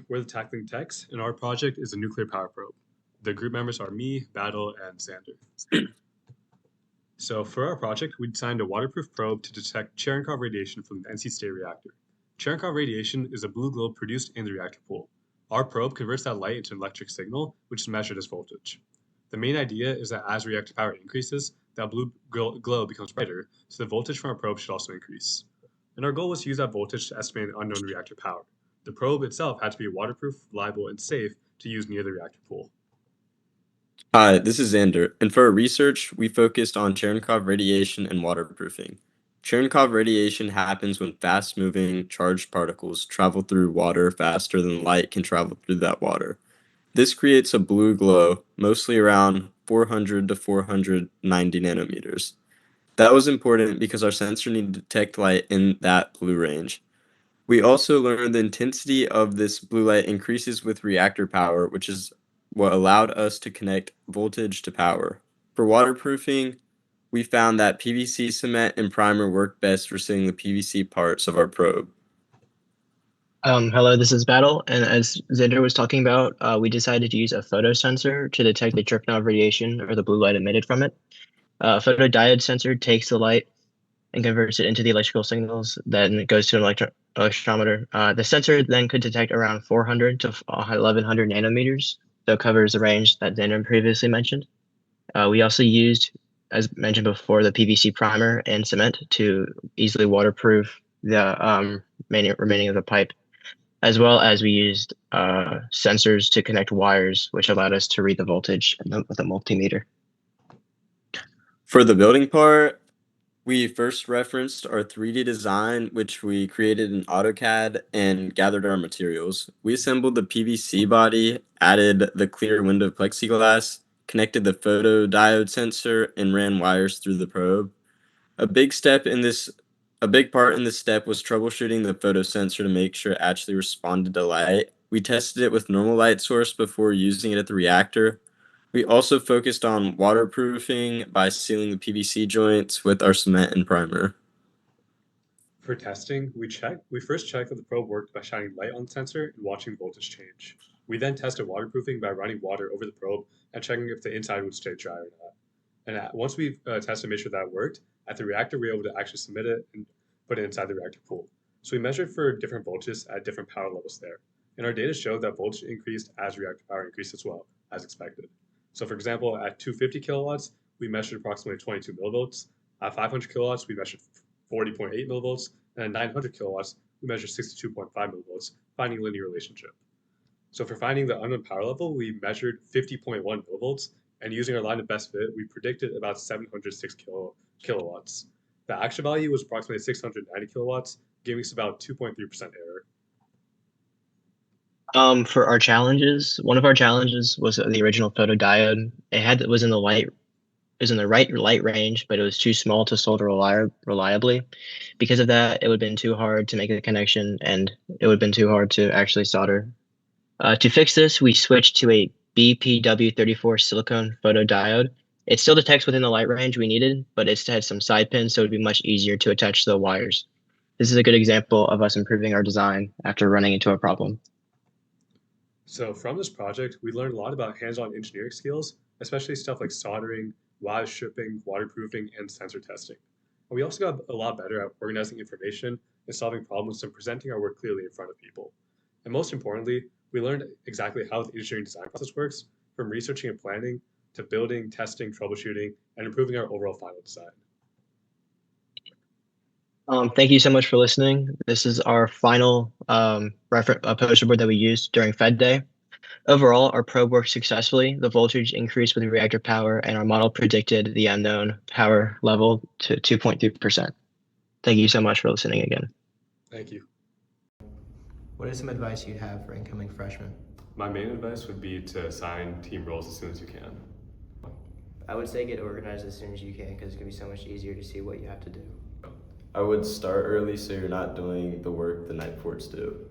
we're the tackling techs, and our project is a nuclear power probe. The group members are me, Battle, and Xander. So for our project, we designed a waterproof probe to detect Cherenkov radiation from the NC State reactor. Cherenkov radiation is a blue glow produced in the reactor pool. Our probe converts that light into an electric signal, which is measured as voltage. The main idea is that as reactor power increases, that blue glow becomes brighter, so the voltage from our probe should also increase. And our goal was to use that voltage to estimate an unknown reactor power. The probe itself had to be waterproof, reliable, and safe to use near the reactor pool. Hi, this is Xander, and for our research, we focused on Cherenkov radiation and waterproofing. Cherenkov radiation happens when fast-moving charged particles travel through water faster than light can travel through that water. This creates a blue glow, mostly around 400 to 490 nanometers. That was important because our sensor needed to detect light in that blue range. We also learned the intensity of this blue light increases with reactor power, which is what allowed us to connect voltage to power. For waterproofing, we found that PVC cement and primer work best for sealing the PVC parts of our probe. Hello, this is Battle, and as Xander was talking about, we decided to use a photosensor to detect the Cherenkov radiation or the blue light emitted from it. A photodiode sensor takes the light and converts it into the electrical signals, then it goes to an electrometer. The sensor then could detect around 400 to 1100 nanometers, so it covers the range that Xander previously mentioned. We also used, as mentioned before, the PVC primer and cement to easily waterproof the remaining of the pipe, as well as we used sensors to connect wires, which allowed us to read the voltage with a multimeter. For the building part, we first referenced our 3D design, which we created in AutoCAD and gathered our materials. We assembled the PVC body, added the clear window plexiglass, connected the photodiode sensor, and ran wires through the probe. A big part in this step was troubleshooting the photosensor to make sure it actually responded to light. We tested it with normal light source before using it at the reactor. We also focused on waterproofing by sealing the PVC joints with our cement and primer. For testing, we first checked that the probe worked by shining light on the sensor and watching voltage change. We then tested waterproofing by running water over the probe and checking if the inside would stay dry or not. And once we tested and made sure that worked, at the reactor, we were able to actually submit it and put it inside the reactor pool. So we measured for different voltages at different power levels there. And our data showed that voltage increased as reactor power increased as well, as expected. So for example, at 250 kilowatts, we measured approximately 22 millivolts. At 500 kilowatts, we measured 40.8 millivolts. And at 900 kilowatts, we measured 62.5 millivolts, finding a linear relationship. So for finding the unknown power level, we measured 50.1 millivolts, and using our line of best fit, we predicted about 706 kilowatts. The actual value was approximately 690 kilowatts, giving us about 2.3% error. For our challenges, one of our challenges was the original photodiode. It was in the right light range, but it was too small to solder reliably. Because of that, it would have been too hard to make a connection, and it would have been too hard to actually solder. To fix this, we switched to a BPW34 silicone photodiode. It still detects within the light range we needed, but it had some side pins, so it would be much easier to attach to the wires. This is a good example of us improving our design after running into a problem. So from this project, we learned a lot about hands-on engineering skills, especially stuff like soldering, wire stripping, waterproofing, and sensor testing. And we also got a lot better at organizing information and solving problems and presenting our work clearly in front of people. And most importantly, we learned exactly how the engineering design process works, from researching and planning to building, testing, troubleshooting, and improving our overall final design. Thank you so much for listening. This is our final poster board that we used during Fed Day. Overall, our probe worked successfully. The voltage increased with reactor power, and our model predicted the unknown power level to 2.3%. Thank you so much for listening again. Thank you. What is some advice you'd have for incoming freshmen? My main advice would be to assign team roles as soon as you can. I would say get organized as soon as you can because it's going to be so much easier to see what you have to do. I would start early so you're not doing the work the night ports do.